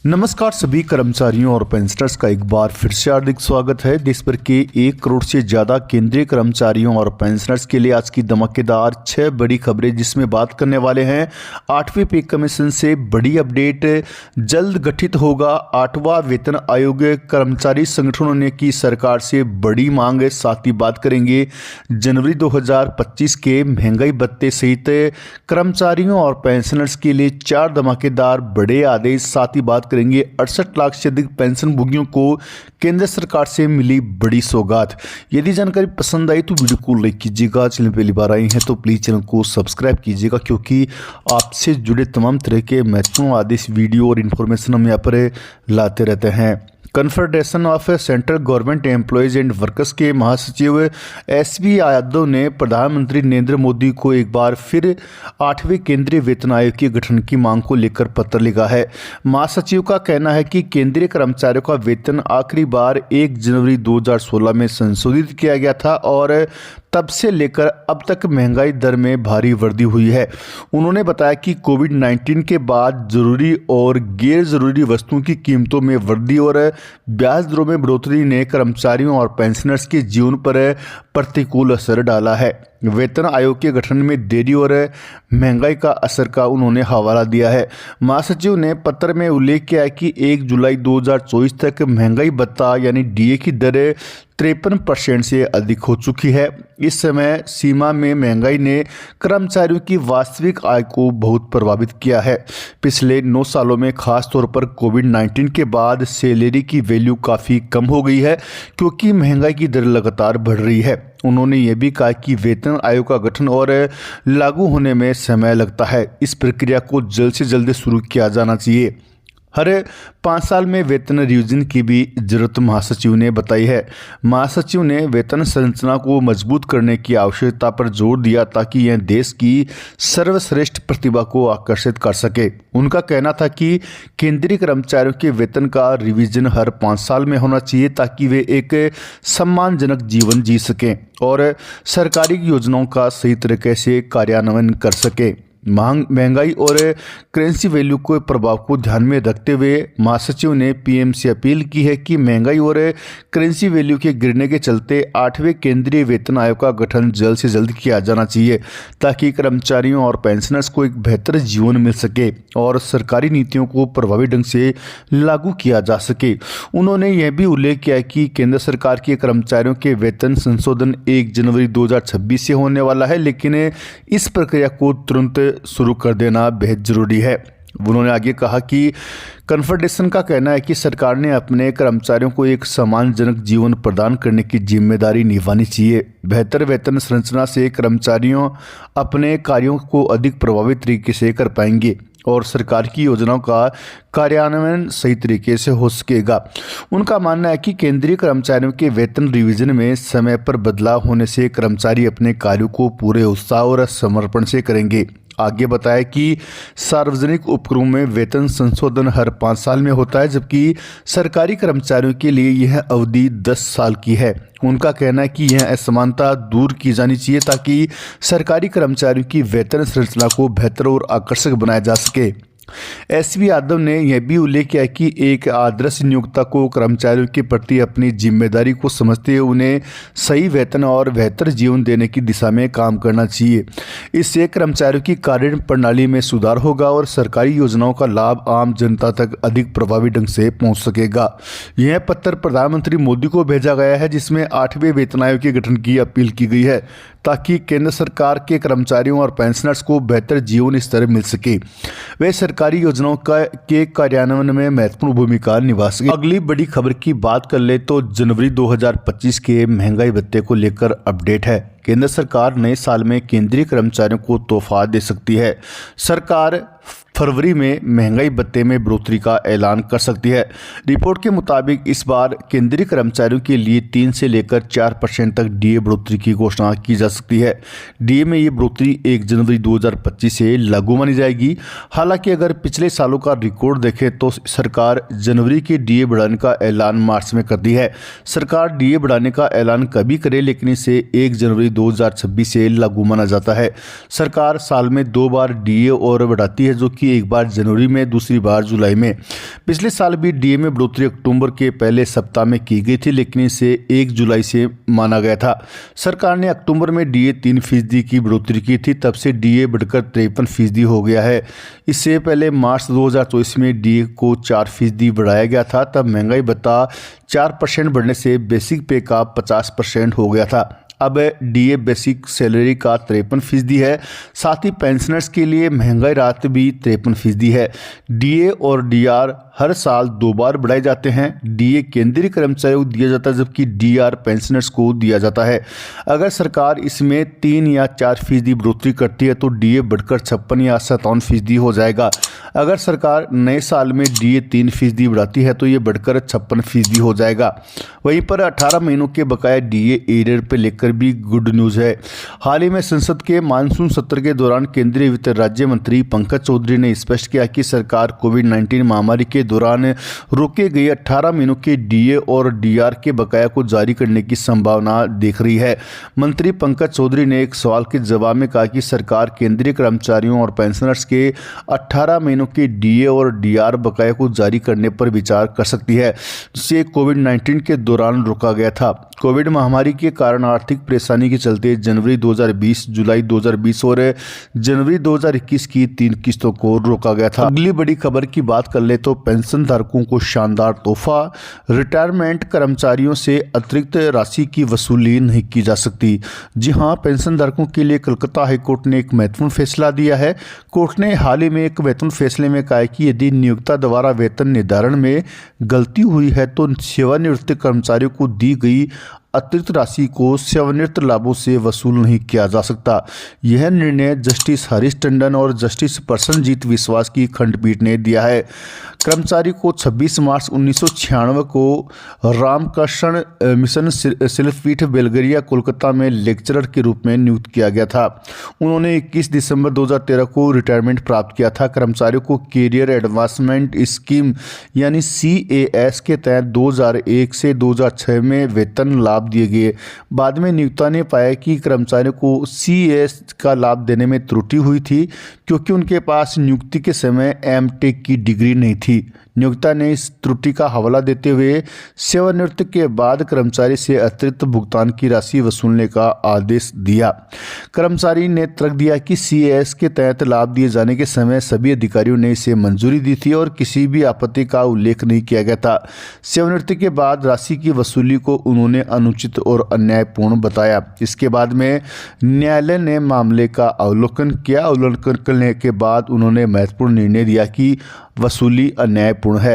नमस्कार सभी कर्मचारियों और पेंशनर्स का एक बार फिर से हार्दिक स्वागत है। देश भर के 1 करोड़ से ज़्यादा केंद्रीय कर्मचारियों और पेंशनर्स के लिए आज की धमाकेदार 6 बड़ी खबरें, जिसमें बात करने वाले हैं 8वें पे कमीशन से बड़ी अपडेट, जल्द गठित होगा 8वां वेतन आयोग, कर्मचारी संगठनों ने की सरकार से बड़ी मांग। साथ ही बात करेंगे जनवरी 2025 के महंगाई भत्ते सहित कर्मचारियों और पेंशनर्स के लिए 4 धमाकेदार बड़े आदेश। साथ ही बात करेंगे 68 लाख से अधिक पेंशन भोगियों को केंद्र सरकार से मिली बड़ी सौगात। यदि जानकारी पसंद आई तो वीडियो को लाइक कीजिएगा। चैनल पहली बार आई हैं तो प्लीज चैनल को सब्सक्राइब कीजिएगा, क्योंकि आपसे जुड़े तमाम तरह के महत्वपूर्ण आदेश, वीडियो और इन्फॉर्मेशन हम यहाँ पर लाते रहते हैं। Confederation of central government employees and workers के महासचिव एसबी यादव ने प्रधानमंत्री नरेंद्र मोदी को एक बार फिर 8वें केंद्रीय वेतन आयोग के गठन की मांग को लेकर पत्र लिखा है। महासचिव का कहना है कि केंद्रीय कर्मचारियों का वेतन आखिरी बार 1 जनवरी 2016 में संशोधित किया गया था और तब से लेकर अब तक महंगाई दर में भारी वृद्धि हुई है। उन्होंने बताया कि कोविड-19 के बाद जरूरी और गैर जरूरी वस्तुओं की कीमतों में वृद्धि और ब्याज दरों में बढ़ोतरी ने कर्मचारियों और पेंशनर्स के जीवन पर प्रतिकूल असर डाला है। वेतन आयोग के गठन में देरी और महंगाई का असर का उन्होंने हवाला दिया है। महासचिव ने पत्र में उल्लेख किया है कि 1 जुलाई 2024 तक महंगाई भत्ता यानी डीए की दर 53% से अधिक हो चुकी है। इस समय सीमा में महंगाई ने कर्मचारियों की वास्तविक आय को बहुत प्रभावित किया है। पिछले 9 सालों में खास तौर पर कोविड-19 के बाद सैलरी की वैल्यू काफ़ी कम हो गई है, क्योंकि महंगाई की दर लगातार बढ़ रही है। उन्होंने ये भी कहा कि वेतन आयोग का गठन और लागू होने में समय लगता है। इस प्रक्रिया को जल्द से जल्द शुरू किया जाना चाहिए। हर 5 साल में वेतन रिवीजन की भी जरूरत महासचिव ने बताई है। महासचिव ने वेतन संरचना को मजबूत करने की आवश्यकता पर जोर दिया, ताकि यह देश की सर्वश्रेष्ठ प्रतिभा को आकर्षित कर सके। उनका कहना था कि केंद्रीय कर्मचारियों के वेतन का रिवीजन हर 5 साल में होना चाहिए, ताकि वे एक सम्मानजनक जीवन जी सकें और सरकारी योजनाओं का सही तरीके से कार्यान्वयन कर सकें। महंगाई और करेंसी वैल्यू के प्रभाव को ध्यान में रखते हुए महासचिव ने पीएम से अपील की है कि महंगाई और करेंसी वैल्यू के गिरने के चलते 8वें केंद्रीय वेतन आयोग का गठन जल्द से जल्द किया जाना चाहिए, ताकि कर्मचारियों और पेंशनर्स को एक बेहतर जीवन मिल सके और सरकारी नीतियों को प्रभावी ढंग से लागू किया जा सके। उन्होंने यह भी उल्लेख किया कि केंद्र सरकार के कर्मचारियों के वेतन संशोधन 1 जनवरी 2026 से होने वाला है, लेकिन इस प्रक्रिया को तुरंत शुरू कर देना बेहद जरूरी है। उन्होंने आगे कहा कि कन्फेडरेशन का कहना है कि सरकार ने अपने कर्मचारियों को एक सम्मानजनक जीवन प्रदान करने की जिम्मेदारी निभानी चाहिए। बेहतर वेतन संरचना से कर्मचारियों अपने कार्यों को अधिक प्रभावी तरीके से कर पाएंगे और सरकार की योजनाओं का कार्यान्वयन सही तरीके से हो सकेगा। उनका मानना है कि केंद्रीय कर्मचारियों के वेतन रिवीजन में समय पर बदलाव होने से कर्मचारी अपने कार्यों को पूरे उत्साह और समर्पण से करेंगे। आगे बताया कि सार्वजनिक उपक्रमों में वेतन संशोधन हर 5 साल में होता है, जबकि सरकारी कर्मचारियों के लिए यह अवधि 10 साल की है। उनका कहना है कि यह असमानता दूर की जानी चाहिए, ताकि सरकारी कर्मचारियों की वेतन संरचना को बेहतर और आकर्षक बनाया जा सके। एसबी यादव ने यह भी उल्लेख किया कि एक आदर्श नियोक्ता को कर्मचारियों के प्रति अपनी जिम्मेदारी को समझते हुए उन्हें सही वेतन और बेहतर जीवन देने की दिशा में काम करना चाहिए। इससे कर्मचारियों की कार्य प्रणाली में सुधार होगा और सरकारी योजनाओं का लाभ आम जनता तक अधिक प्रभावी ढंग से पहुंच सकेगा। यह पत्र प्रधानमंत्री मोदी को भेजा गया है, जिसमें 8वें वेतन आयोग के गठन की अपील की गई है, ताकि केंद्र सरकार के कर्मचारियों और पेंशनर्स को बेहतर जीवन स्तर मिल सके। वे सरकारी योजनाओं के कार्यान्वयन में महत्वपूर्ण भूमिका निभा सके। अगली बड़ी खबर की बात कर ले तो जनवरी 2025 के महंगाई भत्ते को लेकर अपडेट है। केंद्र सरकार नए साल में केंद्रीय कर्मचारियों को तोहफा दे सकती है। सरकार फरवरी में महंगाई भत्ते में बढ़ोतरी का ऐलान कर सकती है। रिपोर्ट के मुताबिक इस बार केंद्रीय कर्मचारियों के लिए 3 से लेकर 4% तक डीए बढ़ोतरी की घोषणा की जा सकती है। डीए में ये बढ़ोतरी 1 जनवरी 2025 से लागू मानी जाएगी। हालांकि अगर पिछले सालों का रिकॉर्ड देखें तो सरकार जनवरी के डीए बढ़ाने का ऐलान मार्च में करती है। सरकार डीए बढ़ाने का ऐलान कभी करे, लेकिन इसे 1 जनवरी 2026 से लागू माना जाता है। सरकार साल में 2 बार डीए और बढ़ाती है, जो कि थी, एक बार जनवरी में, दूसरी बार जुलाई में। पिछले साल भी डीए में बढ़ोतरी अक्टूबर के पहले सप्ताह में की गई थी, लेकिन इसे 1 जुलाई से माना गया था। सरकार ने अक्टूबर में डीए 3% की बढ़ोतरी की थी, तब से डीए बढ़कर 53% हो गया है। इससे पहले मार्च 2024 में डीए को 4% बढ़ाया गया था। तब महंगाई भत्ता 4% बढ़ने से बेसिक पे का 50% हो गया था। अब डीए बेसिक सैलरी का 53% है। साथ ही पेंशनर्स के लिए महंगाई राहत भी 53% है। डीए और डीआर हर साल 2 बार बढ़ाए जाते हैं। डीए केंद्रीय कर्मचारियों को दिया जाता है, जबकि डीआर पेंशनर्स को दिया जाता है। अगर सरकार इसमें 3 या 4% बढ़ोतरी करती है तो डीए बढ़कर 56 या 57% हो जाएगा। अगर सरकार नए साल में डीए 3% बढ़ाती है तो ये बढ़कर 56% हो जाएगा। वहीं पर 18 महीनों के बकाया डीए एरियर पे लेकर भी गुड न्यूज़ है। हाल ही में संसद के मानसून सत्र के दौरान केंद्रीय वित्त राज्य मंत्री पंकज चौधरी ने स्पष्ट किया कि सरकार कोविड-19 महामारी के दौरान रोके गए 18 महीनों के डीए और डीआर के बकाया को जारी करने की संभावना देख रही है। मंत्री पंकज चौधरी ने एक सवाल के जवाब में कहा कि सरकार केंद्रीय कर्मचारियों और पेंशनर्स के 18 महीनों के डीए और डीआर बकाया को जारी करने पर विचार कर सकती है, जिसे कोविड-19 के दौरान रोका गया था। कोविड महामारी के कारण आर्थिक परेशानी के चलते जनवरी 2020, जुलाई 2020 और जनवरी 2021 की 3 किस्तों को रोका गया था। अगली बड़ी खबर की बात कर ले तो पेंशन धारकों को शानदार तोहफा, रिटायरमेंट कर्मचारियों से अतिरिक्त राशि की वसूली नहीं की जा सकती। जी हां, पेंशन धारकों के लिए कलकत्ता हाईकोर्ट ने एक महत्वपूर्ण फैसला दिया है। कोर्ट ने हाल ही में एक महत्वपूर्ण फैसले में कहा है कि यदि नियोक्ता द्वारा वेतन निर्धारण में गलती हुई है तो सेवानिवृत्त कर्मचारियों को दी गई अतिरिक्त राशि को सेवानिवृत्त लाभों से वसूल नहीं किया जा सकता। यह निर्णय जस्टिस हरीश टंडन और जस्टिस प्रसन्नजीत विश्वास की खंडपीठ ने दिया है। कर्मचारी को 26 मार्च 1996 को रामकृष्ण मिशन शिल्पपीठ बेलगरिया कोलकाता में लेक्चरर के रूप में नियुक्त किया गया था। उन्होंने 21 दिसंबर 2013 को रिटायरमेंट प्राप्त किया था। कर्मचारियों को कैरियर एडवांसमेंट स्कीम यानी CAS के तहत 2001 से 2006 में वेतन लाभ दिए गए। बाद में नियोक्ता ने पाया कि कर्मचारियों को CAS का लाभ देने में त्रुटि हुई थी, क्योंकि उनके पास नियुक्ति के समय MTech की डिग्री नहीं थी। नियोक्ता ने इस त्रुटि का हवाला देते हुए सेवानिवृत्ति के बाद कर्मचारी से अतिरिक्त भुगतान की राशि वसूलने का आदेश दिया। कर्मचारी ने तर्क दिया कि CAS के तहत लाभ दिए जाने के समय सभी अधिकारियों ने इसे मंजूरी दी थी और किसी भी आपत्ति का उल्लेख नहीं किया गया था। सेवानिवृत्ति के बाद राशि की वसूली को उन्होंने अनुचित और अन्यायपूर्ण बताया। इसके बाद में न्यायालय ने मामले का अवलोकन किया। अवलोकन करने के बाद उन्होंने महत्वपूर्ण निर्णय दिया कि वसूली अन्यायपूर्ण है।